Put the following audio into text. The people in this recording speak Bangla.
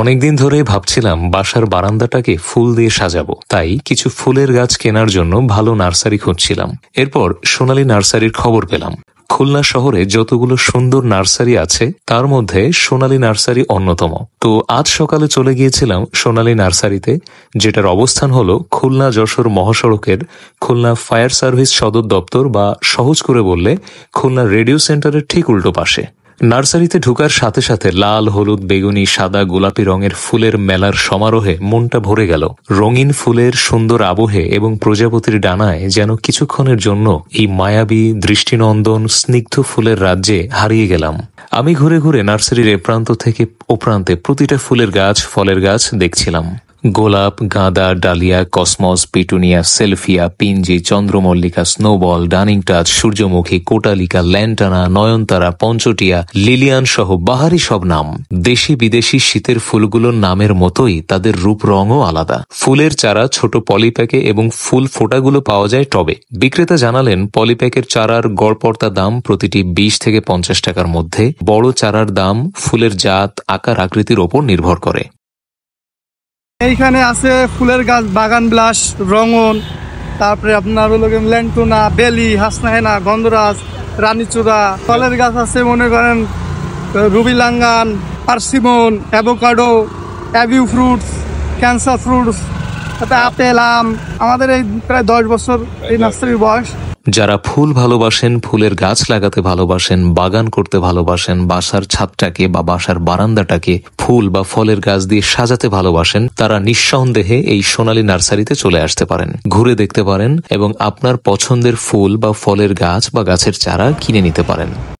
অনেকদিন ধরেই ভাবছিলাম বাসার বারান্দাটাকে ফুল দিয়ে সাজাবো, তাই কিছু ফুলের গাছ কেনার জন্য ভালো নার্সারি খুঁজছিলাম। এরপর সোনালী নার্সারির খবর পেলাম। খুলনা শহরে যতগুলো সুন্দর নার্সারি আছে তার মধ্যে সোনালী নার্সারি অন্যতম। তো আজ সকালে চলে গিয়েছিলাম সোনালী নার্সারিতে, যেটার অবস্থান হলো খুলনা যশোর মহাসড়কের খুলনা ফায়ার সার্ভিস সদর দপ্তর, বা সহজ করে বললে খুলনা রেডিও সেন্টারের ঠিক উল্টো পাশে। নার্সারিতে ঢুকার সাথে সাথে লাল, হলুদ, বেগুনি, সাদা, গোলাপি রঙের ফুলের মেলার সমারোহে মনটা ভরে গেল। রঙিন ফুলের সুন্দর আবহে এবং প্রজাপতির ডানায় যেন কিছুক্ষণের জন্য এই মায়াবী, দৃষ্টিনন্দন, স্নিগ্ধ ফুলের রাজ্যে হারিয়ে গেলাম। আমি ঘুরে ঘুরে নার্সারির এ প্রান্ত থেকে ও প্রান্তে প্রতিটা ফুলের গাছ, ফলের গাছ দেখছিলাম। গোলাপ, গাঁদা, ডালিয়া, কসমস, পিটুনিয়া, সেলফিয়া, পিঞ্জি, চন্দ্রমল্লিকা, স্নোবল, ডানিং টাচ, সূর্যমুখী, কোটালিকা, ল্যান্টানা, নয়নতারা, পঞ্চটিয়া, লিলিয়ান সহ বাহারি সব নাম। দেশি বিদেশি শীতের ফুলগুলোর নামের মতোই তাদের রূপ রঙও আলাদা। ফুলের চারা ছোট পলিপ্যাকে এবং ফুল ফোটাগুলো পাওয়া যায় টবে। বিক্রেতা জানালেন, পলিপ্যাকের চারার গড়পড়তা দাম প্রতিটি 20 থেকে 50 টাকার মধ্যে। বড় চারার দাম ফুলের জাত, আকার, আকৃতির ওপর নির্ভর করে। এইখানে আছে ফুলের গাছ, বাগান বিলাস, রঙন, তারপরে আপনার হলো ল্যান্টুনা, বেলি, হাসনাহেনা, গন্ধরাজ, রানীচূড়া। ফলের গাছ আছে মনে করেন রুবি লাঙ্গান, পার্সিমন, অ্যাভোকাডো, অ্যাভিউ ফ্রুটস, ক্যান্সার ফ্রুটস, তারপরে আপেল, আম। আমাদের এই প্রায় 10 বছর এই নার্সারির বয়স। যারা ফুল ভালোবাসেন, ফুলের গাছ লাগাতে ভালোবাসেন, বাগান করতে ভালোবাসেন, বাসার ছাদটাকে বা বাসার বারান্দাটাকে ফুল বা ফলের গাছ দিয়ে সাজাতে ভালোবাসেন, তারা নিঃসন্দেহে এই সোনালী নার্সারিতে চলে আসতে পারেন, ঘুরে দেখতে পারেন এবং আপনার পছন্দের ফুল বা ফলের গাছ বা গাছের চারা কিনে নিতে পারেন।